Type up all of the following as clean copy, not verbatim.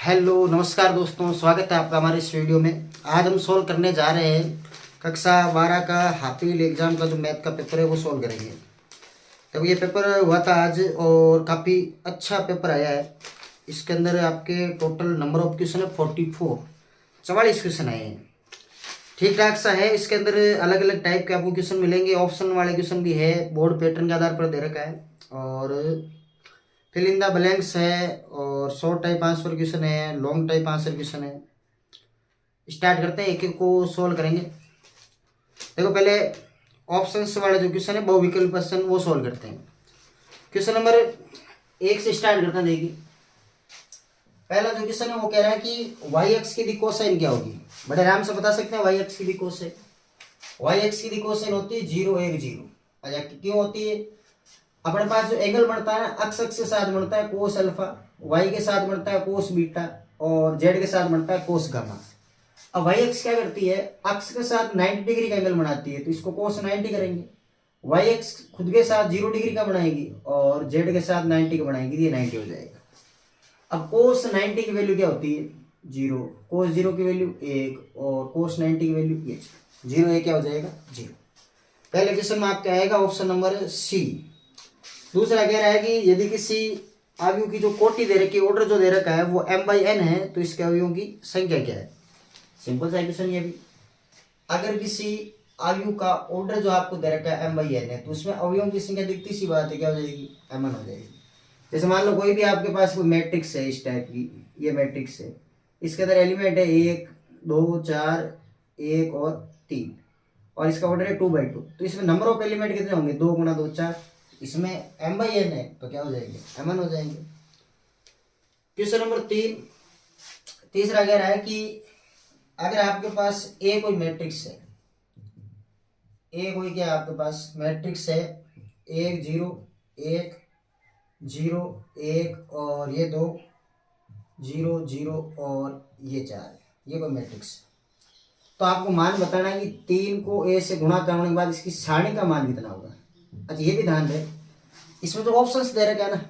Hello नमस्कार दोस्तों, स्वागत है आपका हमारे इस वीडियो में। आज हम सॉल्व करने जा रहे हैं कक्षा 12 का हाफ ईयरली एग्जाम का जो मैथ का पेपर है वो सॉल्व करेंगे। तब ये पेपर हुआ था आज और काफ़ी अच्छा पेपर आया है। इसके अंदर आपके टोटल नंबर ऑफ क्वेश्चन है 44, 44 क्वेश्चन आए हैं। ठीक ठाक सा है। इसके अंदर अलग अलग टाइप के आपको क्वेश्चन मिलेंगे, ऑप्शन वाले क्वेश्चन भी है, बोर्ड पैटर्न के आधार पर दे रखा है और फिल इन द ब्लैंक्स है और शॉर्ट टाइप आंसर क्वेश्चन है, लॉन्ग टाइप आंसर क्वेश्चन है। स्टार्ट करते हैं, एक एक को सोल्व करेंगे। देखो पहले ऑप्शंस वाले जो क्वेश्चन है बहुविकल्प क्वेश्चन वो सोल्व करते हैं। क्वेश्चन नंबर 1 से स्टार्ट करते हैं। देखिए पहला जो क्वेश्चन है वो कह रहा है कि वाई एक्स की दी कोसाइन क्या होगी। बड़े आराम से बता सकते हैं वाई एक्स की दी कोसाइन। वाई एक्स की दी कोसाइन होती है 0 1 0। अच्छा क्यों होती है? अपने पास जो एंगल बनता है ना, अक्ष के साथ बनता है कोस अल्फा, वाई के साथ बनता है कोस बीटा और जेड के साथ बनता है कोस गामा। अब वाई एक्स क्या करती है, अक्ष के साथ 90 डिग्री का एंगल बनाती है तो इसको कोस 90 करेंगे। वाई एक्स खुद के साथ 0 डिग्री का बनाएगी और जेड के साथ 90 का बनाएगी, ये 90 हो जाएगा। अब कोस 90 की वैल्यू क्या होती है 0, कोस 0 की वैल्यू 1 और कोस 90 की वैल्यू ये 0, ये क्या हो जाएगा 0। पहले क्वेश्चन में आपका आएगा ऑप्शन नंबर सी। दूसरा कह रहा है कि यदि किसी अवयव की जो कोटि दे रखी है, ऑर्डर जो दे रखा है वो m/n है तो इसके अवयवों की संख्या क्या है। सिंपल सा क्वेश्चन ये भी। अगर किसी अवयव का ऑर्डर जो आपको दे रखा है m/n है तो उसमें अवयवों की संख्या दिखती सी बात है, क्या हो जाएगी mn हो जाएगी। जैसे मान लो कोई भी आपके पास कोई मैट्रिक्स है इस टाइप की, ये मैट्रिक्स है, इसके अंदर एलिमेंट है 1 2 4 1 और 3 और इसका ऑर्डर है 2/2, तो इसमें नंबर ऑफ एलिमेंट कितने होंगे 2 × 2 4। इसमें m/n है तो क्या हो जाएंगे mn हो जाएंगे। क्वेश्चन नंबर 3 तीसरा कह रहा है कि अगर आपके पास ए कोई मैट्रिक्स है, ए कोई क्या आपके पास मैट्रिक्स है 1 0 1 0 1 और ये 2 0 0 और ये 4, ये कोई मैट्रिक्स है। तो आपको मान बताना है कि 3 को ए से गुणा करने के बाद इसकी सारणी का मान कितना होगा। अच्छा ये भी ध्यान रहे, इसमें जो ऑप्शंस दे रखे हैं ना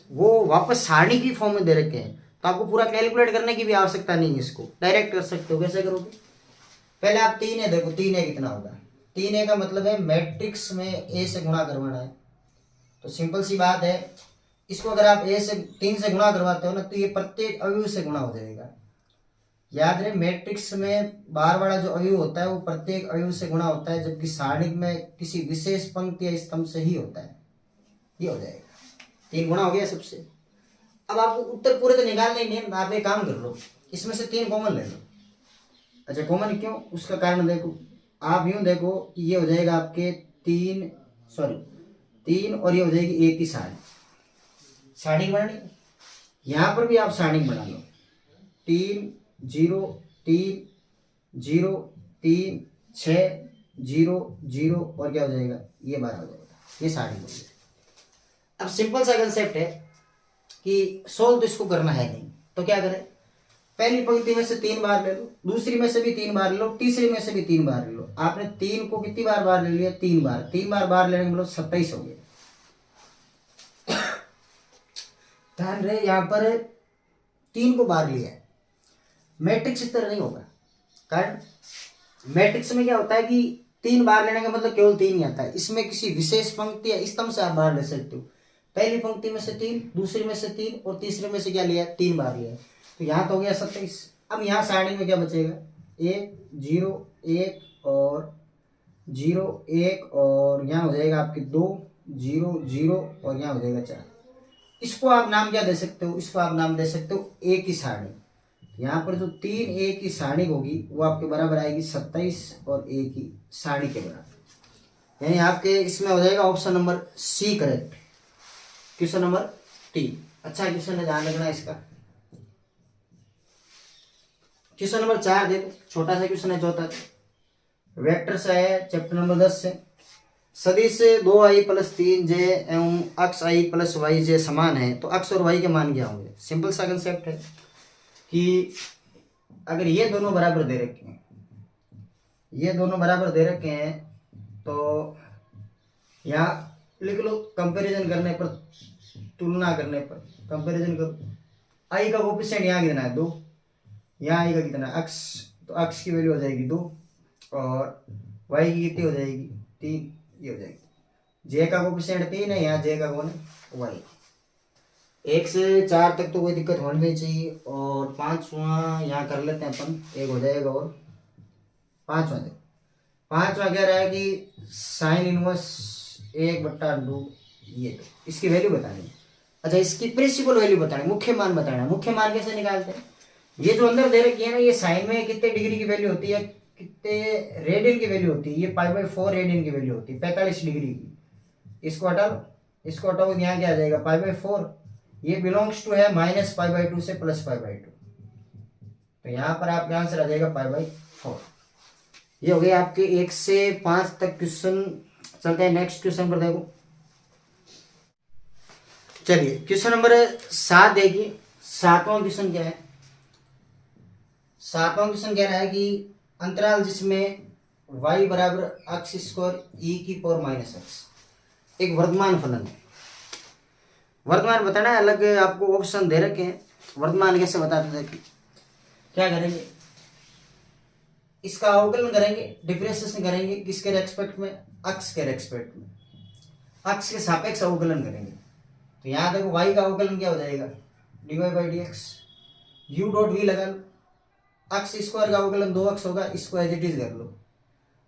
वो वापस सारणी की फॉर्म में दे रखे हैं, तो आपको पूरा कैलकुलेट करने की भी आवश्यकता नहीं है, इसको डायरेक्ट कर सकते हो। कैसे करोगे, पहले आप 3 है देखो, 3 है कितना होगा, 3 है का मतलब है मैट्रिक्स में ए से गुणा करवाना है। तो सिंपल सी बात है, इसको अगर आप ए से 3 से गुणा करवाते हो ना तो ये प्रत्येक अवयव से गुणा हो जाएगा। याद रहे मैट्रिक्स में बार वाला जो अवयव होता है वो प्रत्येक अवयव से गुणा होता है, जबकि सारणी में किसी विशेष पंक्ति या स्तंभ से ही होता है। ये हो जाएगा 3 गुणा हो गया सबसे। अब आपको उत्तर पूरे तो निकालना ही नहीं है, आप एक काम कर लो, इसमें से 3 कॉमन ले लो। अच्छा कॉमन क्यों, उसका कारण देखो, आप यूं देखो कि ये हो जाएगा आपके 3 और ये हो जाएगी 1 की सारणी, सारणी बनानी। यहां पर भी आप सारणी बना लो, 3 0 3 0 3 6 0 0 और क्या हो जाएगा ये 12 हो जाएगा, ये सारणी हो जाएगी। अब सिंपल सा कंसेप्ट है कि सोल्व तो इसको करना है नहीं, तो क्या करें, पहली पंक्ति में से 3 बार ले लो, दूसरी में से भी 3 बार ले लो, तीसरी में से भी 3 बार ले लो। आपने 3 को कितनी बार ले लिया 3 बार, 3 बार लेने के मतलब 27 हो गए। ध्यान रहे यहां पर 3 को बार लिया है। मैट्रिक्स इस तरह नहीं होगा, कारण मैट्रिक्स में क्या होता है कि 3 बार लेने का मतलब केवल 3 ही आता है, इसमें किसी विशेष पंक्ति या स्तंभ से आप बाहर ले सकते हो। पहली पंक्ति में से 3, दूसरी में से 3 और तीसरे में से क्या लिया 3 बार लिया, तो यहाँ तो हो गया 27। अब यहाँ सारणी में क्या बचेगा 1 0 1 और 0 1 और यहाँ हो जाएगा आपके 2 0 0 और यहाँ हो जाएगा 4। इसको आप नाम क्या दे सकते हो, इसको आप नाम दे सकते हो ए की सारणी। यहाँ पर जो 3 ए की सारणी होगी वो आपके बराबर आएगी 27 और ए की सारणी के बराबर, यानी आपके इसमें हो जाएगा option number C correct. Question number 3 अच्छा क्वेश्चन है, ध्यान रखना इसका। क्वेश्चन नंबर 4 देखो, छोटा सा क्वेश्चन है, चौथा वेक्टर से है चैप्टर नंबर 10 से। सदिश 2i + 3j एवं अक्ष i + yj समान है तो अक्ष और y के मान क्या होंगे। सिंपल सा कंसेप्ट है कि अगर ये दोनों बराबर दे रखे हैं, ये दोनों बराबर दे रखे हैं तो यहाँ लिख लो कंपैरिजन करने पर, तुलना करने पर कंपैरिजन करो आई का कोफिशिएंट यहाँ कितना है 2, यहाँ आई का कितना है x, तो x की वैल्यू हो जाएगी 2 और y की कितनी हो जाएगी 3, ये हो जाएगी। j का कोफिशिएंट 3 है, यहाँ j का कौन है y। 1 से 4 तक तो कोई दिक्कत होनी नहीं चाहिए। और 5वां यहाँ कर लेते हैं अपन, एक हो जाएगा और 5वां देखो, 5वां कह रहा है कि साइन इनवर्स 1/2, ये तो इसकी वैल्यू बतानी है। अच्छा, इसकी प्रिंसिपल वैल्यू बतानी, मुख्य मान बताना। मुख्य मान कैसे निकालते हैं, ये जो अंदर दे रखी है ना, ये साइन में कितने डिग्री की वैल्यू होती है, कितने रेडियन की वैल्यू होती है, ये π/4 रेडियन की वैल्यू होती है, 45 डिग्री की। इसको हटा लो, इसको हटाओ, यहाँ क्या आ जाएगा π/4, ये बिलोंग्स टू है -π/2 से +π/2, तो यहाँ पर आपका आंसर आ जाएगा π/4। ये हो गया आपके 1 से 5 तक क्वेश्चन। चलते हैं नेक्स्ट क्वेश्चन पर। देखो चलिए क्वेश्चन नंबर 7 देखिए। 7वां क्वेश्चन क्या है, 7वां क्वेश्चन कह रहा है कि अंतराल जिसमें y बराबर x² e⁻⁻x एक वर्तमान फलन है। वर्तमान बताना है, अलग आपको ऑप्शन दे रखे हैं। वर्तमान कैसे बताते थे, क्या करेंगे, इसका अवकलन करेंगे, डिफरेंशिएशन करेंगे, किसके रेस्पेक्ट में, x के रेस्पेक्ट में, x के सापेक्ष अवकलन करेंगे। तो यहाँ देखो y का अवकलन क्या हो जाएगा dy/dx, u डॉट v लगा लो, x² का अवकलन 2x होगा, इसको एज इट इज कर लो।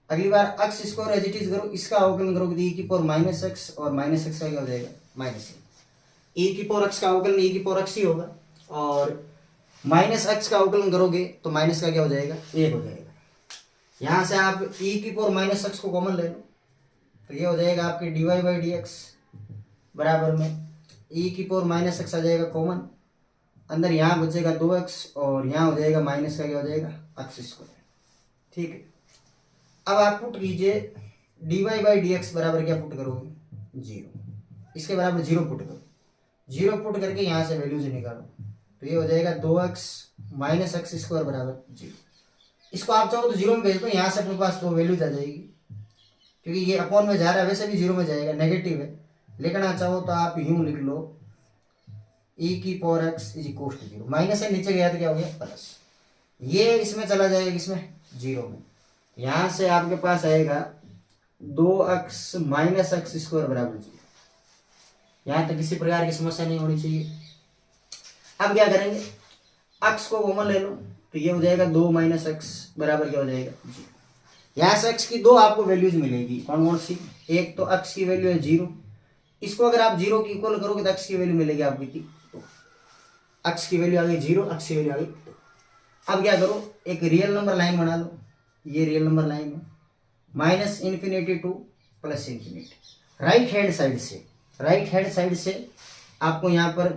अगली बार x² एज इट इज करो, इसका अवकलन करोगे e⁻⁻x और -x का क्या हो जाएगा -e⁻x का अवकलन e⁻x ही होगा, और -x का अवकलन करोगे तो माइनस का क्या हो जाएगा 1 हो जाएगा। यहाँ से आप e⁻⁻x को कॉमन ले लो, तो ये हो जाएगा आपके dy/dx बराबर में e⁻⁻x आ जाएगा कॉमन, अंदर यहाँ बचेगा 2x और यहाँ हो जाएगा माइनस का क्या हो जाएगा x²। ठीक है, अब आप पुट कीजिए dy/dx बराबर क्या पुट करोगे 0, इसके बराबर 0 पुट करो, 0 पुट करके यहाँ से वैल्यूज निकालो, तो ये हो जाएगा 2x - x² बराबर 0। इसको आप चाहो तो 0 में भेज दो, यहाँ से अपने पास तो वैल्यूज आ जाएगी, क्योंकि ये अपॉन में जा रहा है, वैसे भी 0 में जाएगा, नेगेटिव है। लिखना चाहो तो आप यूं लिख लो e⁻x = 0, माइनस से नीचे गया तो क्या हो गया प्लस, ये इसमें चला जाएगा, इसमें 0 में, यहाँ से आपके पास आएगा 2x - x² बराबर 0। यहाँ तक किसी प्रकार की समस्या नहीं होनी चाहिए। अब क्या करेंगे, x को कॉमन ले लो, तो ये हो जाएगा 2 - x बराबर क्या हो जाएगा 0। यहाँ से x की 2 आपको वैल्यूज मिलेगी, कौन कौन सी, एक तो x की वैल्यू है 0, इसको अगर आप 0 की इक्वल करोगे तो x की वैल्यू मिलेगी आपकी 2, x की वैल्यू आ गई 0, x की वैल्यू आ गई 2। अब क्या करो, एक रियल नंबर लाइन बना लो, ये रियल नंबर लाइन है, -∞ टू +∞। राइट हैंड साइड से आपको यहाँ पर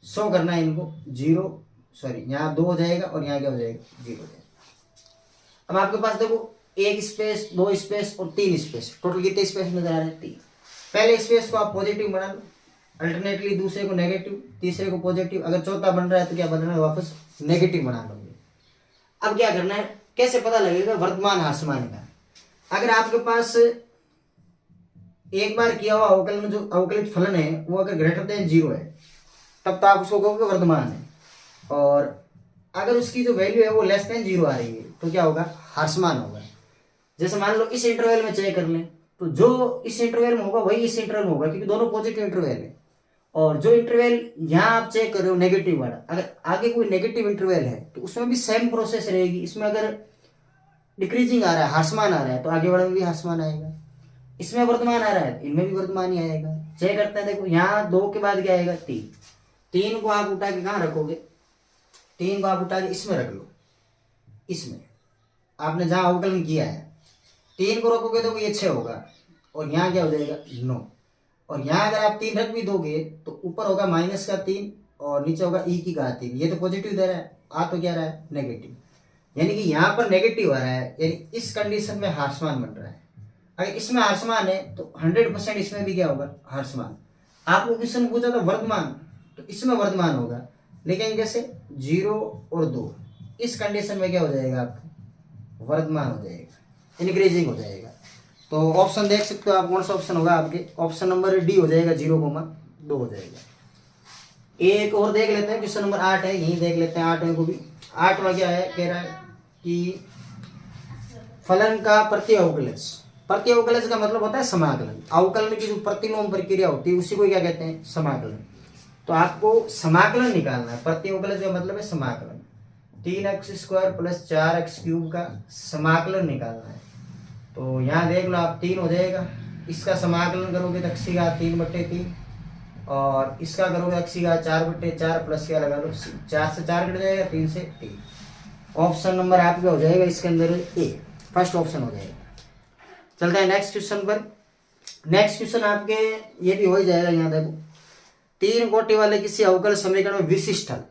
शो करना है इनको 0, सॉरी यहाँ 2 हो जाएगा और यहाँ क्या हो जाएगा 0 हो जाएगा। अब आपके पास देखो 1 स्पेस, 2 स्पेस और 3 स्पेस, टोटल कितने स्पेस नजर आ रहे हैं 3। पहले स्पेस को आप पॉजिटिव बना लो, अल्टरनेटली दूसरे को नेगेटिव, तीसरे को पॉजिटिव, अगर चौथा बन रहा है तो क्या बदलना है वापस नेगेटिव बना लोगे। अब क्या करना है, कैसे पता लगेगा वर्तमान ह्रासमान का, अगर आपके पास एक बार किया हुआ अवकलन जो अवकलित फलन है वो अगर ग्रेटर देन 0 है तब तो आप उसको कहोगे वर्तमान है, और अगर उसकी जो वैल्यू है वो लेस देन 0 आ रही है तो क्या होगा ह्रासमान होगा। जैसे मान लो इस इंटरवल में चेक कर लें, तो जो इस इंटरवल में होगा वही इस इंटरवल में होगा, क्योंकि दोनों पॉजिटिव इंटरवल है। और जो इंटरवल यहाँ आप चेक कर रहे हो नेगेटिव वाला, अगर आगे कोई नेगेटिव इंटरवल है तो उसमें भी सेम प्रोसेस रहेगी। इसमें अगर डिक्रीजिंग आ रहा है, ह्रासमान आ रहा है, तो आगे वाले में भी ह्रासमान आएगा। इसमें वर्तमान आ रहा है, इनमें भी वर्तमान ही आएगा। चेक करते हैं, देखो यहाँ 2 के बाद क्या आएगा 3 को आप उठा के कहाँ रखोगे, 3 को आप उठा के इसमें रख लो, इसमें आपने जहाँ अवकलन किया है 3 को रखोगे तो ये 6 होगा, और यहाँ क्या हो जाएगा 9, और यहाँ अगर आप 3 रख भी दोगे तो ऊपर होगा -3 और नीचे होगा e⁻3। ये तो पॉजिटिव दे रहा है, आ तो क्या रहा है नेगेटिव, यानी कि यहाँ पर नेगेटिव आ रहा है, यानी इस कंडीशन में ह्रासमान बन रहा है। अगर इसमें ह्रासमान है तो 100% इसमें भी क्या होगा ह्रासमान। आपको क्वेश्चन पूछा था वर्तमान, तो इसमें वर्तमान होगा, लेकिन जैसे 0 और 2 इस कंडीशन में क्या हो जाएगा आपका वर्तमान हो जाएगा, इंक्रीजिंग हो जाएगा। तो ऑप्शन देख सकते हो आप, कौन सा ऑप्शन होगा आपके, ऑप्शन नंबर डी हो जाएगा, 0,2 हो जाएगा। एक और देख लेते हैं, क्वेश्चन नंबर 8 है, यही देख लेते हैं 8वें को भी। 8वां क्या है, कह रहा है कि फलन का प्रति अवकलज। प्रति अवकलज का मतलब होता है समाकलन। अवकलन की जो प्रतिलोम प्रक्रिया होती है उसी को क्या कहते हैं, समाकलन। तो आपको समाकलन निकालना है। प्रति अवकलज का मतलब है समाकलन। 3x² + 4x³ का समाकलन निकालना है। तो यहाँ देख लो आप, 3 हो जाएगा, इसका समाकलन करोगे तो x की घात 3/3, और इसका करोगे x की घात 4/4 प्लस क्या लगा लो 4 से 4 कट जाएगा, 3 से 3। ऑप्शन नंबर आपका हो जाएगा इसके अंदर ए, फर्स्ट ऑप्शन हो जाएगा। चलते हैं नेक्स्ट क्वेश्चन पर। नेक्स्ट क्वेश्चन आपके ये भी हो ही जाएगा। यहाँ देखो, 3 कोटि वाले किसी अवकल समीकरण में विशिष्ट हल।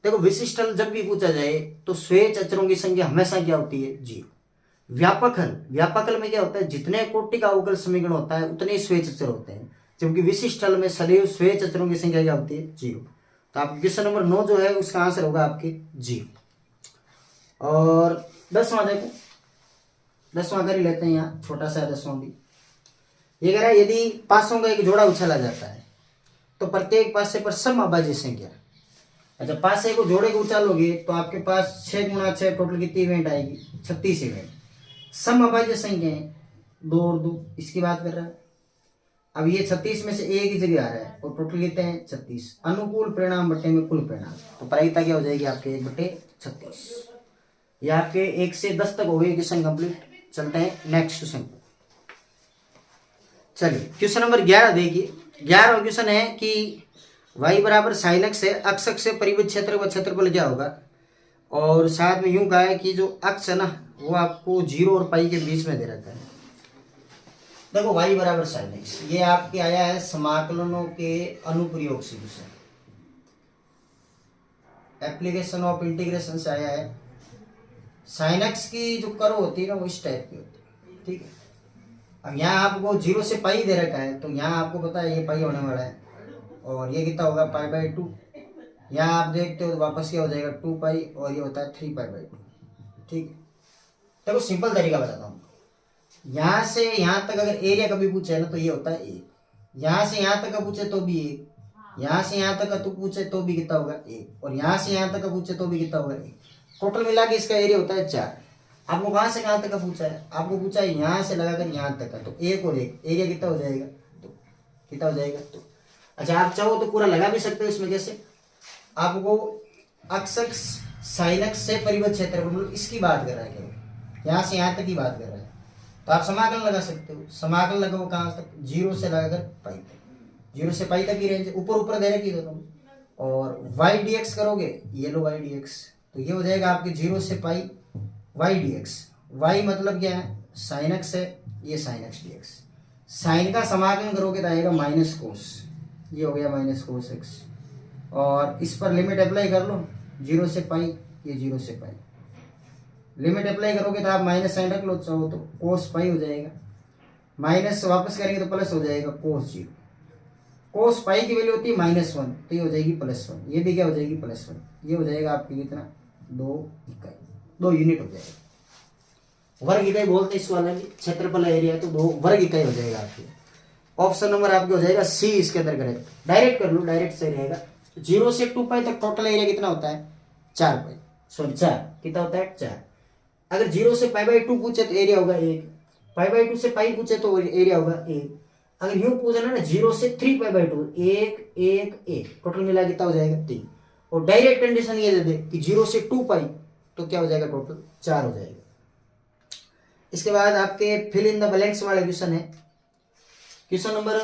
देखो विशिष्ट हल जब भी पूछा जाए तो स्वेच्छ अचरों की संख्या हमेशा क्या होती है, 0। व्यापक हल, व्यापक हल में क्या होता है, जितने कोटि का अवकल समीकरण होता है उतने ही स्वेच्छ अचर होते हैं, जबकि विशिष्ट हल में सदैव स्वेच्छ अचरों की संख्या क्या होती है, 0। तो आप क्वेश्चन नंबर 9 जो है उसका आंसर होगा आपके 0। और 10वां देखो, 10वां कर ही लेते हैं, यहाँ छोटा सा 10वां भी। ये कह रहा है यदि पासों का एक जोड़ा उछाला जाता है तो प्रत्येक पासे पर सम अभाज्य संख्या। अच्छा, पासे को जोड़े को उछालोगे तो आपके पास 6 × 6 टोटल कितनी इवेंट आएगी, 36 इवेंट। सम अभाज्य संख्या है 2 और 2, इसकी बात कर रहा है। अब ये 36 में से एक ही जगह आ रहा है और टोटल कितने हैं, 36। अनुकूल परिणाम बटे में कुल परिणाम, तो प्रायिकता क्या हो जाएगी आपके 1/36। ये आपके 1 से 10 तक हो गए क्वेश्चन कंप्लीट। चलते हैं नेक्स्ट क्वेश्चन। चलिए क्वेश्चन नंबर 11 देखिए। 11वां क्वेश्चन है कि y बराबर sin x है, अक्ष से परिबद्ध क्षेत्र व क्षेत्रफल क्या होगा। और साथ में यूं कहा है कि जो अक्ष है ना वो आपको 0 और पाई के बीच में दे रखा है। देखो y बराबर sin x, ये आपके आया है समाकलनों के अनुप्रयोग से, एप्लीकेशन ऑफ इंटीग्रेशन से आया है। sin x की जो कर्व होती है ना वो इस टाइप की होती है, ठीक है। अब यहाँ आपको 0 से पाई दे रखा है, तो यहाँ आपको पता है ये पाई होने वाला है, और ये कितना होगा π/2। यहाँ आप देखते हो तो वापस क्या हो जाएगा 2 पाई, और ये होता है 3 π/2, ठीक है। देखो सिंपल तरीका बताता हूँ। यहाँ से यहाँ तक अगर एरिया कभी पूछे ना तो ये होता है 1, यहाँ से यहाँ तक का पूछे तो भी 1, यहाँ से यहाँ तक का तो पूछे तो भी कितना होगा 1, और यहाँ से यहाँ तक का पूछे तो भी कितना होगा 1। टोटल मिला के इसका एरिया होता है 4। आपको कहाँ से कहाँ तक का पूछा है, आपको पूछा है यहाँ से लगाकर यहाँ तक का, तो 1 और 1 एरिया कितना हो जाएगा, तो कितना हो जाएगा, तो अच्छा आप चाहो तो पूरा लगा भी सकते हो इसमें। कैसे, आपको अक्ष sin x से परिबद्ध क्षेत्र मतलब इसकी बात कर रहा है, केवल यहाँ से यहाँ तक की बात कर रहा है, तो आप समाकलन लगा सकते हो। समाकलन लगाओ कहाँ तक, 0 से लगाकर पाई तक, 0 से पाई तक की रेंज ऊपर ऊपर दे रखी है तुम। और y dx करोगे, ये लो y dx, तो ये हो जाएगा आपके 0 से पाई y dx। y मतलब क्या है, sin x है, ये sin x dx। साइन का समाकलन करोगे तो आएगा माइनस कोस, ये हो गया माइनस कोस x। और इस पर लिमिट अप्लाई कर लो, 0 से पाई, ये 0 से पाई। लिमिट अप्लाई करोगे तो आप माइनस साइन रख लो, चाहो तो कोस पाई हो जाएगा, माइनस वापस करेंगे तो प्लस हो जाएगा कोस 0। कोस पाई की वैल्यू होती है -1, तो ये हो जाएगी +1, ये भी क्या हो जाएगी +1, ये हो जाएगा आपकी कितना 2 इकाई, 2 यूनिट हो जाएगा। वर्ग इकाई बोलते हैं इस वाला भी, क्षेत्रफल एरिया, तो 2 वर्ग इकाई हो जाएगा आपके। ऑप्शन नंबर आपके हो जाएगा सी इसके अंदर करेक्ट। डायरेक्ट कर लो, डायरेक्ट सही रहेगा। 0 से 2 पाई तक टोटल एरिया कितना होता है, 4 पाई, सॉरी 4 कितना होता है 4। अगर 0 से π/2 पूछे तो एरिया होगा 1, π/2 से पाई पूछे तो एरिया होगा 1। अगर यूं पूछना ना 0 से 3 π/2, 1 1 1, टोटल मिला कितना हो जाएगा 3। और डायरेक्ट कंडीशन ये दे दे कि 0 से 2 पाई तो क्या हो जाएगा टोटल 4 हो जाएगा। इसके बाद आपके फिल इन द ब्लैंक्स वाला क्वेश्चन है। क्वेश्चन नंबर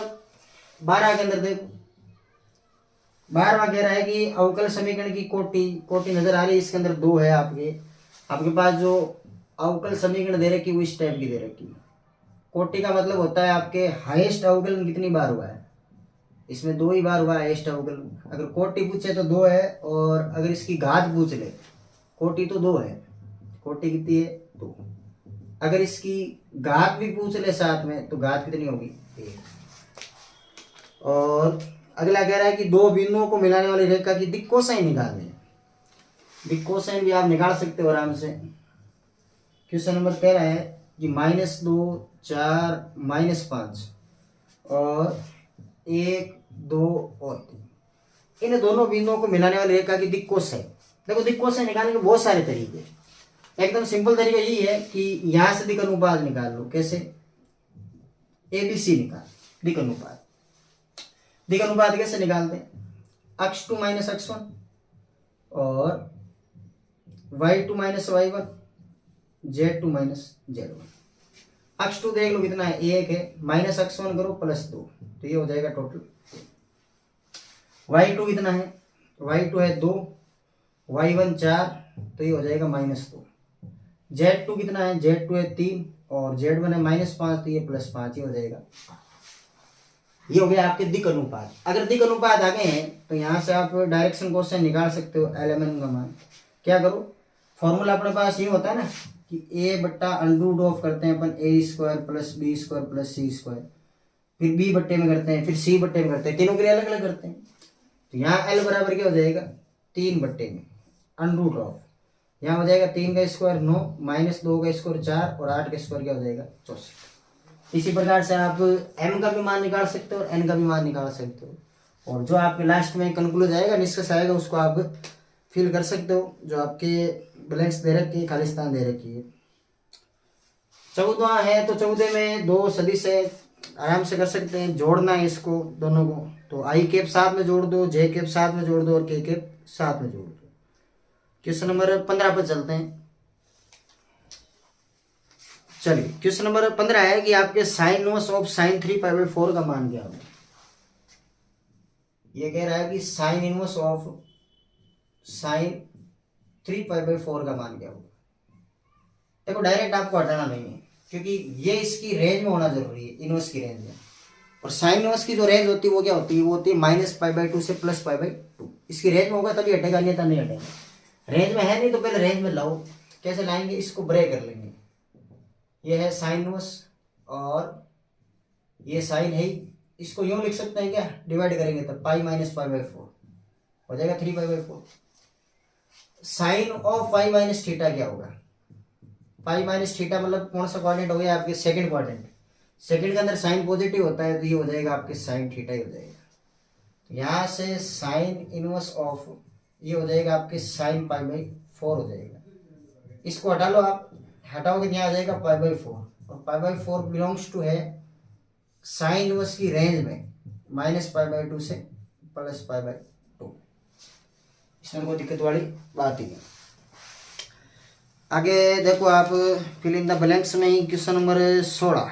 12 के अंदर देखो, 12वां कह रहा है कि अवकल समीकरण की कोटि नजर आ रही है, इसके अंदर 2 है। आपके पास जो अवकल समीकरण दे रखी वो इस टाइप की दे रखी। कोटि का मतलब होता है आपके हाईएस्ट अवकलन कितनी बार हुआ है, इसमें 2 ही बार हुआ है हाईएस्ट अवकलन। अगर कोटि पूछे तो 2 है, और अगर इसकी घात पूछ ले, कोटि तो 2 है, कोटि कितनी है 2। अगर इसकी घात भी पूछ ले साथ में तो घात कितनी होगी 1। और अगला कह रहा है कि 2 बिंदुओं को मिलाने वाली रेखा की दिक् कोसाइन निकालनी है। दिक् कोसाइन भी आप निकाल सकते हो आराम से। क्वेश्चन नंबर कह रहा है कि -2 4 -5 और 1 2 और 3। इन दोनों बिंदुओं को मिलाने वाली रेखा की दिक् कोसै। देखो दिक् कोसै निकालने के बहुत सारे तरीके, एकदम सिंपल तरीका यही है कि यहां से दिक् अनुपात निकाल लो। कैसे? ABC निकाल दिक् अनुपात। दिक् अनुपात कैसे निकालते हैं? x2 माइनस x1 और y2 minus y1 z2 minus z1। x2 देख लो कितना है, 1 है, माइनस x1 करो प्लस 2, तो ये हो जाएगा टोटल। y2 कितना है? y2 है 2, y1 4, तो ये हो जाएगा माइनस 2। z2 कितना है? z2 है 3 और z1 है -5, तो ये +5 ही हो जाएगा। ये हो गया आपके दिक् अनुपात। अगर दिक् अनुपात आ गए हैं तो यहाँ से आप डायरेक्शन क्वेश्चन निकाल सकते हो। LMN का मान क्या करो, फॉर्मूला अपने पास ये होता है ना कि a/√ऑफ करते हैं अपन a² + b² + c², फिर b बट्टे में करते हैं, फिर c बट्टे में करते हैं, तीनों के लिए अलग अलग करते हैं। तो यहाँ l बराबर क्या हो जाएगा? 3 बट्टे में √ऑफ, यहाँ हो जाएगा 3 का स्क्वायर 9, -2 का स्क्वायर 4 और 8 का स्क्वायर क्या हो जाएगा? 64। इसी प्रकार से आप m का भी मान निकाल सकते हो और n का भी मान निकाल सकते हो, और जो आपके लास्ट में कंक्लूज आएगा, निष्कर्ष आएगा, उसको आप फिल कर सकते हो। जो आपके ब्लैंक्स दे रखी है, खाली स्थान दे रखी है। 14वां है, तो 14 में 2 सदिश है, आराम से कर सकते हैं। जोड़ना है इसको दोनों को, तो i कैप साथ में जोड़ दो, j कैप साथ में जोड़ दो और k कैप साथ में जोड़ दो। क्वेश्चन नंबर 15 पर चलते हैं। चलिए, क्वेश्चन नंबर 15 है कि आपके sin इनवर्स ऑफ sin 3π/4 का मान क्या होगा। ये कह रहा है कि sin इनवर्स ऑफ sin 3π/4 का मान क्या होगा। देखो डायरेक्ट आपको हटाना नहीं है, क्योंकि ये इसकी रेंज में होना जरूरी है, इनवर्स की रेंज में। और साइन इनवर्स की जो रेंज होती है वो क्या होती है? वो होती है -π/2 से +π/2। इसकी रेंज में होगा तभी हटेगा, नहीं तो नहीं हटेगा। रेंज में है नहीं तो पहले रेंज में लाओ। कैसे लाएंगे? इसको ब्रेक कर लेंगे। ये है साइन इनवर्स और ये साइन है, इसको यूं लिख सकते हैं क्या? डिवाइड करेंगे तो पाई -π/4 हो जाएगा 3π/4। Sine of pi minus theta क्या होगा? पाई माइनस थीटा मतलब कौन सा क्वाड्रेंट हो गया? आपके सेकंड क्वाड्रेंट। सेकंड के अंदर साइन पॉजिटिव होता है, तो ये हो जाएगा आपके साइन थीटा ही हो जाएगा। यहाँ से साइन इनवर्स ऑफ ये हो जाएगा आपके साइन π/4 हो जाएगा। इसको हटा लो आप, हटाओगे यहाँ आ जाएगा π/4, और π/4 बिलोंग्स टू है साइन इनवर्स की रेंज में -π/2 से +π/2। इसमें कोई दिक्कत वाली बात ही नहीं। आगे देखो आप फिल इन द ब्लैंक्स में ही क्वेश्चन नंबर 16।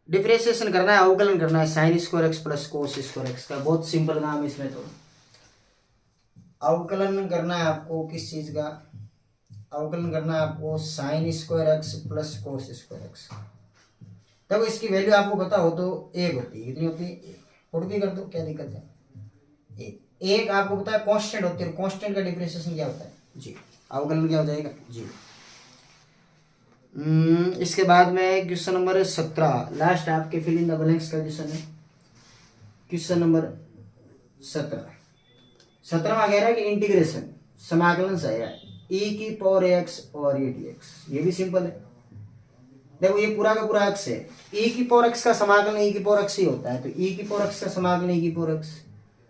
डिफरेंशिएशन करना है, अवकलन करना है sin² x + cos² x का। बहुत सिंपल काम है इसमें। तो अवकलन करना है आपको किस चीज का? अवकलन करना है आपको sin² x + cos² x। देखो इसकी वैल्यू आपको पता हो तो 1 होती है। कितनी होती है? 1। पुट भी कर दो, क्या दिक्कत है? 1 आपको पता है कांस्टेंट होती है, कांस्टेंट का डिफरेंशिएशन क्या होता है? जी। अवकलन क्या हो जाएगा? जी। इसके बाद में क्वेश्चन नंबर 17 लास्ट आपके फिल इन द ब्लैंक्स का क्वेश्चन है। क्वेश्चन नंबर 17वां कह रहा है कि इंटीग्रेशन समाकलन से है e⁴x और e dx। ये भी सिंपल है। देखो ये पूरा का पूरा x है, e⁴x का समाकलन e⁴x ही होता है, तो e⁴x का समाकलन e⁴x।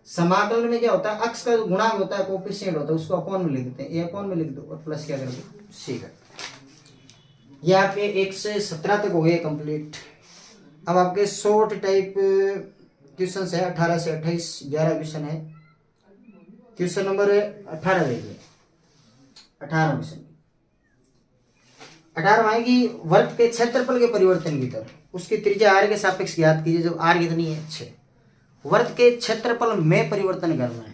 समाकलन में क्या होता है? अक्ष का जो गुणांक होता है, कोएफिशिएंट होता है, उसको अपॉन में लिख देते हैं, a अपॉन में लिख दो और प्लस क्या कर दो? c कर। ये आपके 1 से 17 तक हो गए कंप्लीट। अब आपके शॉर्ट टाइप क्वेश्चन है 18 से 28, 11 क्वेश्चन है। क्वेश्चन नंबर 18 देखिए। 18 क्वेश्चन 18 है कि वर्ग के क्षेत्रफल के परिवर्तन की दर उसकी त्रिज्या r के सापेक्ष ज्ञात कीजिए। जब r कितनी है? 6। वर्ग के क्षेत्रफल में परिवर्तन करना है।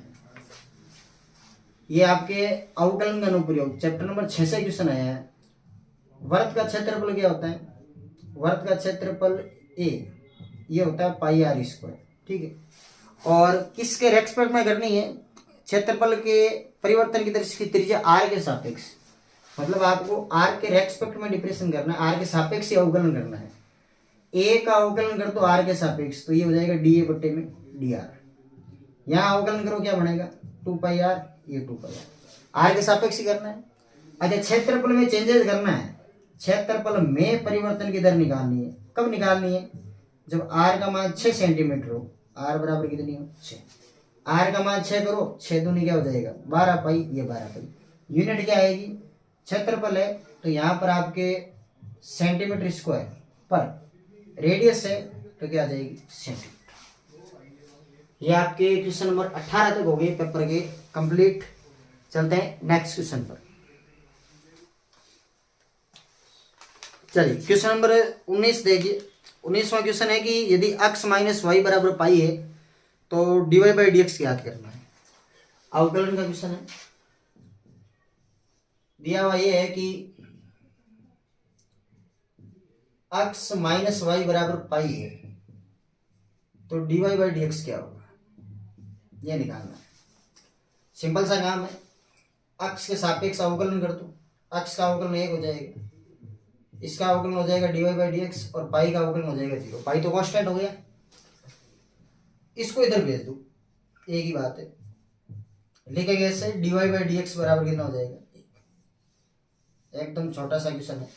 ये आपके अवकलन का अनुप्रयोग चैप्टर नंबर 6 से क्वेश्चन आया है। वर्ग का क्षेत्रफल क्या होता है? वर्ग का क्षेत्रफल a ये होता है πr²। ठीक है। और किसके रेस्पेक्ट में करनी है? क्षेत्रफल के परिवर्तन की दर इसकी त्रिज्या r के सापेक्ष, मतलब आपको r के रेस्पेक्ट में डिफरेंशिएशन करना है, r के सापेक्ष से अवकलन करना है। a का अवकलन कर दो r के सापेक्ष, तो ये हो जाएगा dA/dr। यहाँ अवकलन करो, क्या बनेगा? 2πr, ये 2πr। r के सापेक्ष ही करना है। अच्छा, क्षेत्रफल में चेंजेस करना है, क्षेत्रफल में परिवर्तन की दर निकालनी है। कब निकालनी है? जब r का मान 6 सेंटीमीटर हो। r बराबर कितनी हो? 6। आर का मान 6 करो, 6 दूनी क्या हो जाएगा 12 पाई, ये 12 पाई। यूनिट क्या आएगी, क्षेत्रफल है तो यहाँ पर आपके सेंटीमीटर स्क्वायर पर, रेडियस है तो क्या आ जाएगी सेंटीमीटर। ये आपके क्वेश्चन नंबर 18 तक हो गए पेपर के कंप्लीट। चलते हैं नेक्स्ट क्वेश्चन पर। चलिए क्वेश्चन नंबर 19 देखिए। 19वां क्वेश्चन है कि यदि x माइनस वाई बराबर पाई है तो dy बाई डी एक्स ज्ञात करना है। अवकलन का क्वेश्चन है। दिया हुआ ये है कि x माइनस वाई बराबर पाई है तो dy बाई डी एक्स क्या होगा, ये निकालना है। सिंपल सा काम है, x के सापेक्ष अवकलन कर दो, x का अवकलन 1 हो जाएगा, इसका अवकलन हो जाएगा dy बाई डी एक्स और पाई का अवकलन हो जाएगा 0। पाई तो कांस्टेंट हो गया, इसको इधर भेज दो, एक ही बात है। लिखेंगे ऐसे dy बाई डी एक्स बराबर कितना हो जाएगा, एकदम छोटा सा क्वेश्चन है,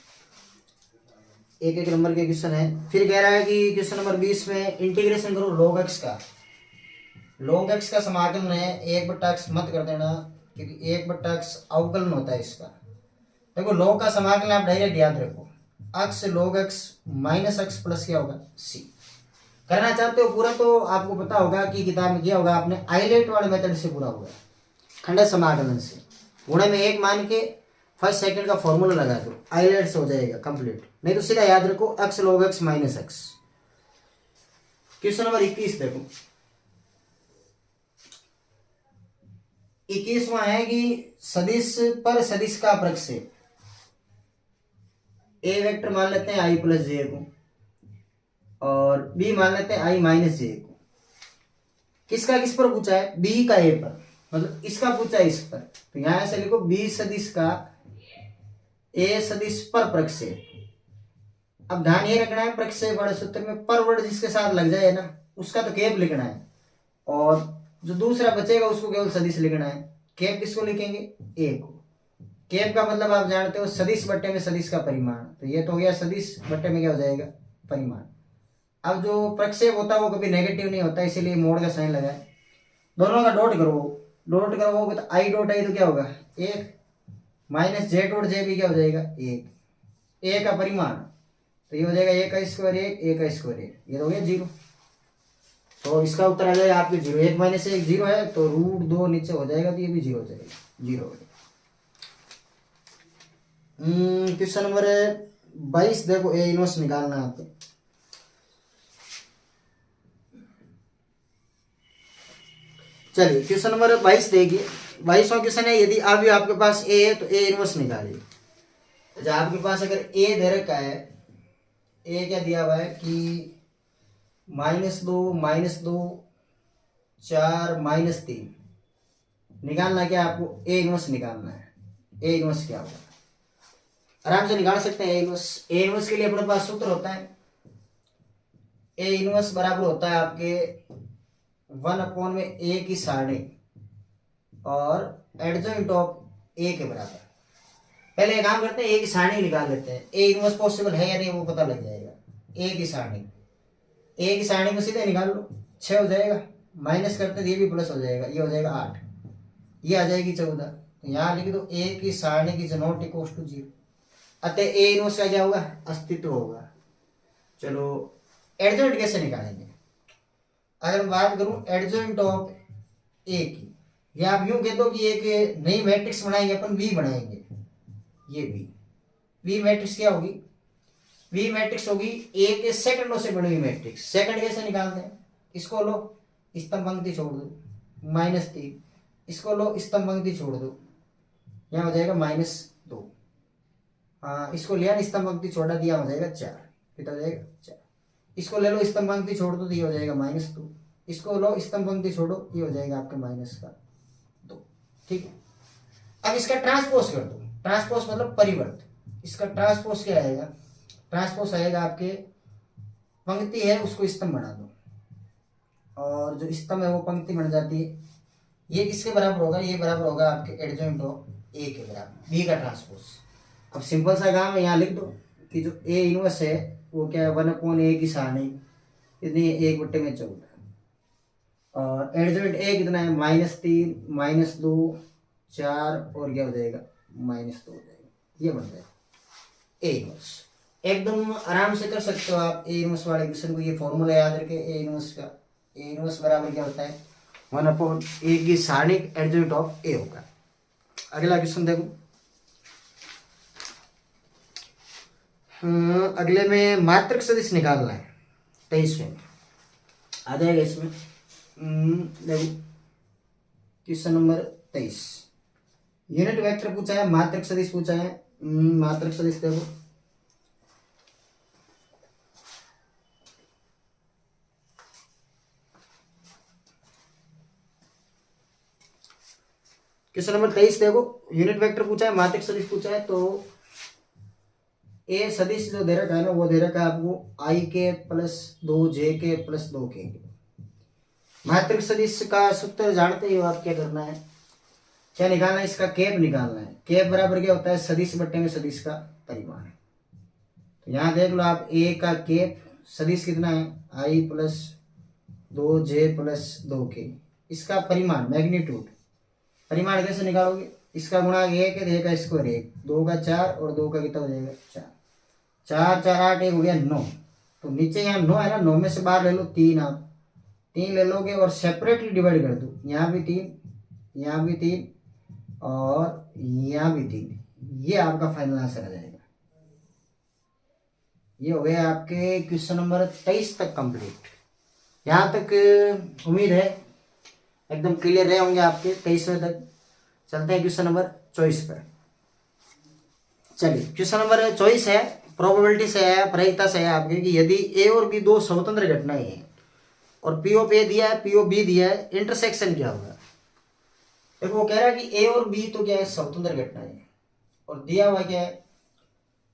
एक एक नंबर के क्वेश्चन है। फिर कह रहा है कि क्वेश्चन नंबर 20 में इंटीग्रेशन करो log x का। log x का समाकलन है 1/x मत कर देना, क्योंकि 1/x अवकलन होता है इसका। देखो log का समाकलन आप डायरेक्ट याद रखो, x log x minus x plus क्या होगा c। करना चाहते हो पूरा तो आपको पता होगा कि किताब में किया होगा आपने, आइलेट वाले मेथड से पूरा होगा, खंड समाकलन से गुणे में 1 मान के फर्स्ट सेकंड का फॉर्मूला लगा दो, आइलेट से हो जाएगा कंप्लीट। नहीं तो सीधा याद रखो x log x minus x। Question number 21 देखो। 21वां है कि सदिश पर सदिश का प्रक्षेप। ए वेक्टर मान लेते हैं i प्लस जे को और बी मान लेते हैं i माइनस जे को। किसका किस पर पूछा है, बी का ए पर, मतलब इसका पूछा है इस पर, तो यहां ऐसे लिखो बी सदिश का ए सदिश पर प्रक्षेप। अब ध्यान ये रखना है प्रक्षेप वाले सूत्र में पर वर्ड जिसके साथ लग जाए ना उसका तो कैप लिखना है, और जो दूसरा बचेगा उसको केवल सदिश लिखना है। कैप किसको लिखेंगे, ए को। कैप का मतलब आप जानते हो सदिश बट्टे में सदिश का परिमाण, तो ये तो हो गया सदिश बट्टे में क्या हो जाएगा परिमाण। अब जो प्रक्षेप होता है वो कभी नेगेटिव नहीं होता, इसीलिए मोड़ का साइन लगाए। दोनों का डॉट करो, डॉट करोगे तो आई डॉट आई तो क्या होगा 1 माइनस जे डॉट जे भी क्या हो जाएगा 1, ए का परिमाण तो ये हो जाएगा ए का स्क्वायर 1, ए का स्क्वायर 1, ये तो हो गया 0। तो इसका उत्तर आ जाएगा आपके 0। 1 माइनस 1 0 है तो √2 नीचे हो जाएगा तो ये भी 0 हो जाएगा, 0 हो जाएगा। क्वेश्चन नंबर 22 देखो, ए इनवर्स निकालना है आपको। चलिए क्वेश्चन नंबर 22 देखिए। 22वां क्वेश्चन है यदि अभी आपके पास ए है तो ए इनवर्स निकालिए। जब आपके पास अगर ए दे रखा है, ए क्या दिया हुआ है कि -2 4 -3 निकालना क्या आपको, ए इनवर्स निकालना है। ए इनवर्स क्या होगा आराम से निकाल सकते हैं। ए इनवर्स के लिए अपने पास सूत्र होता है, ए इनवर्स बराबर होता है आपके 1 में ए की सारणी और एडजॉइंट ऑफ ए के बराबर। पहले एक काम करते हैं, ए की सारणी निकाल लेते हैं, ए इनवर्स पॉसिबल है या नहीं वो पता लग जाएगा। ए की सारणी को सीधे निकाल लो, 6 हो जाएगा, माइनस करते तो ये भी प्लस हो जाएगा, ये हो जाएगा 8, ये आ जाएगी 14। तो यहाँ लिख दो ए की सारणी की नॉट इक्वल टू 0, अतः ए इनवर्स का क्या होगा अस्तित्व होगा। चलो एडजॉइंट कैसे निकालेंगे, अगर मैं बात करूं एडजॉइंट ऑफ ए की, या आप यूं कह दो कि एक नई मैट्रिक्स बनाएंगे अपन, वी बनाएंगे, ये वी मैट्रिक्स क्या होगी, वी मैट्रिक्स होगी ए के सेकंडों से बनी हुई मैट्रिक्स। सेकंड कैसे निकालते हैं, इसको लो स्तंभ पंक्ति छोड़ दो -3, इसको लो स्तंभ पंक्ति छोड़ दो, यहाँ हो जाएगा -2, हाँ इसको लिया स्तंभ पंक्ति छोड़ा दिया हो जाएगा 4, कितना हो जाएगा 4। इसको ले लो स्तंभ पंक्ति छोड़ दो तो ये हो जाएगा -2, इसको लो स्तंभ पंक्ति छोड़ो ये हो जाएगा आपके -2, ठीक है। अब इसका ट्रांसपोज कर दो, ट्रांसपोज मतलब परिवर्त, इसका ट्रांसपोज क्या आएगा, ट्रांसपोज आएगा आपके पंक्ति है उसको स्तंभ बना दो, और जो स्तंभ है वो पंक्ति बन जाती है। ये किसके बराबर होगा, ये बराबर होगा आपके एडजॉइंट ऑफ ए के बराबर, बी का ट्रांसपोज। अब सिंपल सा काम है, यहाँ लिख दो कि जो ए इनवर्स है वो क्या है 1 ए की सारणी इतनी 1/14, और एडजॉइंट ए कितना है, -3 -2 4 और क्या हो जाएगा, -2 हो जाएगा। ये बन जाएगा ए इनवर्स। एकदम आराम से कर सकते हो आप ए इनवर्स वाले क्वेश्चन को। ये फॉर्मूला याद रखे ए इनवर्स का। ए इनवर्स बराबर क्या होता है, 1/a की सारणिक एडजॉइंट ऑफ ए होगा। अगला क्वेश्चन देखो। अगले में मात्रक सदिश निकालना है 23वें में आ जाएगा इसमें। देखो क्वेश्चन नंबर 23 यूनिट वेक्टर पूछा है, मात्रक सदिश पूछा है। मात्रक सदिश देखो, क्वेश्चन नंबर 23 देखो, यूनिट वेक्टर पूछा है, मात्रक सदिश पूछा है। तो ए सदिश जो दे रखा है ना, वो दे रखा है आपको आई के प्लस 2 जे के प्लस 2 के। मात्रक सदिश का सूत्र जानते ही हो आप, क्या करना है, क्या निकालना है, इसका कैप निकालना है। कैप बराबर क्या होता है, सदिश बट्टे में सदिश का परिमाण। तो यहाँ देख लो आप, ए का कैप सदिश कितना है, आई प्लस 2 जे प्लस 2 के, इसका परिमाण मैग्नीट्यूड। परिमाण कैसे निकालोगे, इसका गुणा 1 है, 1 का स्क्वायर 1, 2 का 4 और 2 का कितना हो जाएगा 4, 4 4 8 1 हो गया 9। तो नीचे यहाँ 9 है ना, 9 में से बाहर ले लो 3, आप 3 ले लोगे और सेपरेटली डिवाइड कर दो। यहाँ भी 3, यहाँ भी 3 और यहाँ भी 3। ये आपका फाइनल आंसर आ जाएगा। ये हो गया आपके क्वेश्चन नंबर 23 तक कंप्लीट। यहाँ तक उम्मीद है एकदम क्लियर रहे होंगे आपके 23वें तक। चलते हैं क्वेश्चन नंबर 24 पर। चलिए क्वेश्चन नंबर 24 है, प्रोबेबिलिटी से है, प्रायिकता से है आपके, कि यदि ए और बी दो स्वतंत्र घटनाएं हैं और पी ऑफ ए दिया है, पी ऑफ बी दिया है, इंटरसेक्शन क्या होगा। देखो वो कह रहा है कि ए और बी तो क्या है, स्वतंत्र घटनाएं हैं, और दिया हुआ क्या है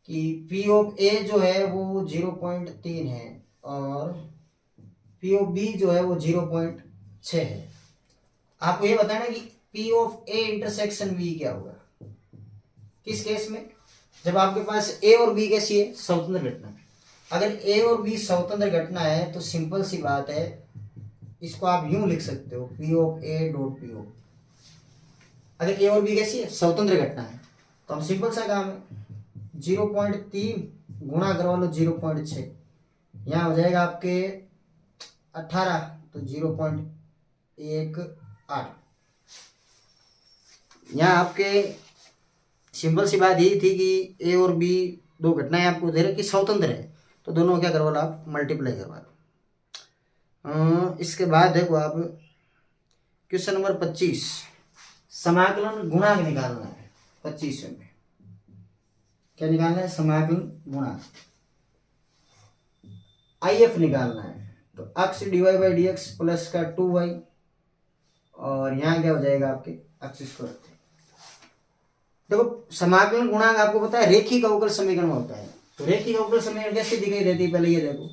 कि पी ऑफ ए जो है वो 0.3 है और पी ऑफ बी जो है वो 0.6 है। आपको ये बताना कि P of A intersection B क्या होगा। किस केस में, जब आपके पास ए और बी कैसी है, स्वतंत्र घटना। अगर ए और बी स्वतंत्र घटना है तो सिंपल सी बात है, इसको आप यूं लिख सकते हो, P of A dot P of. अगर ए और बी कैसी है, स्वतंत्र घटना है, तो हम सिंपल सा काम है 0.3 गुणा करवा लो 0.6, यहाँ हो जाएगा आपके 18, तो 0.18। यहाँ आपके सिंपल सी बात यही थी कि ए और बी दो घटनाएं आपको दे रहे कि स्वतंत्र है, तो दोनों क्या करवा लो आप, मल्टीप्लाई करवा लो। इसके बाद देखो आप क्वेश्चन नंबर 25 समाकलन गुणांक निकालना है। 25 में क्या निकालना है, समाकलन गुणांक IF निकालना है। तो अक्ष dy/dx प्लस का 2y और यहाँ क्या हो जाएगा आपके अक्ष स्क्वायर। देखो समाकलन गुणांक आपको पता है रेखिक अवकल समीकरण होता है। तो रेखिक अवकल समीकरण कैसे दिखाई देती है, पहले ये देखो,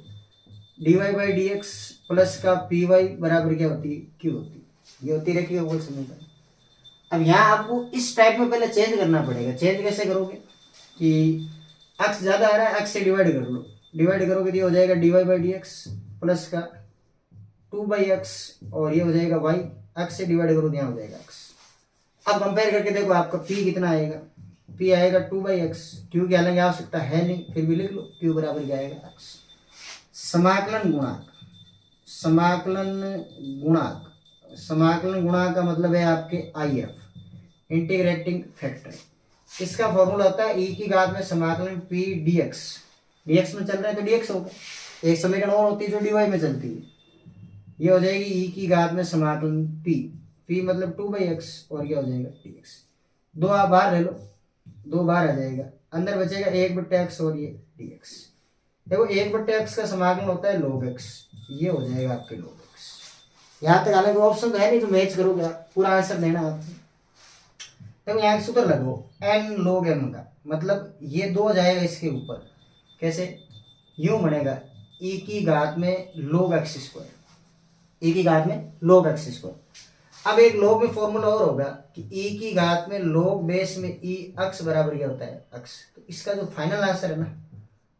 dy/dx प्लस का py बराबर क्या होती है, q होती है। ये होती है रेखिक अवकल समीकरण। अब यहाँ आपको इस टाइप में पहले चेंज करना पड़ेगा। चेंज कैसे करोगे कि अक्ष ज्यादा आ रहा है, अक्ष से डिवाइड कर लो, डिवाइड करोगे तो ये हो जाएगा dy/dx प्लस का 2/x और ये हो जाएगा y, अक्ष से डिवाइड करो तो यहाँ हो जाएगा x। अब कंपेयर करके देखो आपका p कितना आएगा, p आएगा 2/x, q की हालांकि आवश्यकता है नहीं, फिर भी लिख लो q बराबर क्या आएगा x। समाकलन गुणांक, समाकलन गुणांक का मतलब है आपके IF, इंटीग्रेटिंग फैक्टर। इसका फॉर्मूला होता है e की घात में समाकलन p dx। dx में चल रहा है तो dx होगा। एक समीकरण और होती है जो dy में चलती है, ये हो जाएगी e की घात में समाकलन p मतलब 2/x और क्या हो जाएगा dx। दो आप बाहर ले लो, 2 बाहर आ जाएगा, अंदर बचेगा 1/x और ये dx। देखो 1/x का समाकलन होता है log x, ये हो जाएगा आपके log x। यहाँ तक हालांकि ऑप्शन तो है नहीं, तो मैच करोगे आप, पूरा आंसर देना आपको। देखो यहाँ सूत्र लगो n log m का, मतलब ये 2 जाएगा इसके ऊपर, कैसे, यूं बनेगा e की घात में log x स्क्वायर, e की घात में log x स्क्वायर। अब एक log में फॉर्मूला और होगा कि e की घात में log बेस में e अक्ष बराबर क्या होता है, अक्ष। तो इसका जो फाइनल आंसर है ना,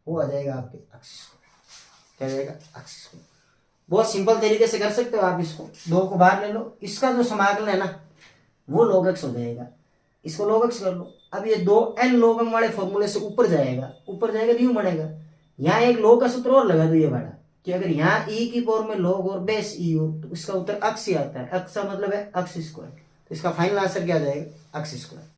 वो आ जाएगा आपके अक्ष स्क्वायर, क्या जाएगा अक्ष स्क्वायर। बहुत सिंपल तरीके से कर सकते हो आप इसको। 2 को बाहर ले लो, इसका जो समाकलन है ना वो log x हो जाएगा, इसको log x कर लो। अब ये 2n log m वाले फॉर्मूले से ऊपर जाएगा तो यूं बनेगा। यहाँ एक log का सूत्र और लगा दो ये बड़ा, कि अगर यहाँ e की पावर में log और बेस e हो तो इसका उत्तर अक्स ही आता है। अक्स का मतलब है x स्क्वायर, तो इसका फाइनल आंसर क्या आ जाएगा, x स्क्वायर।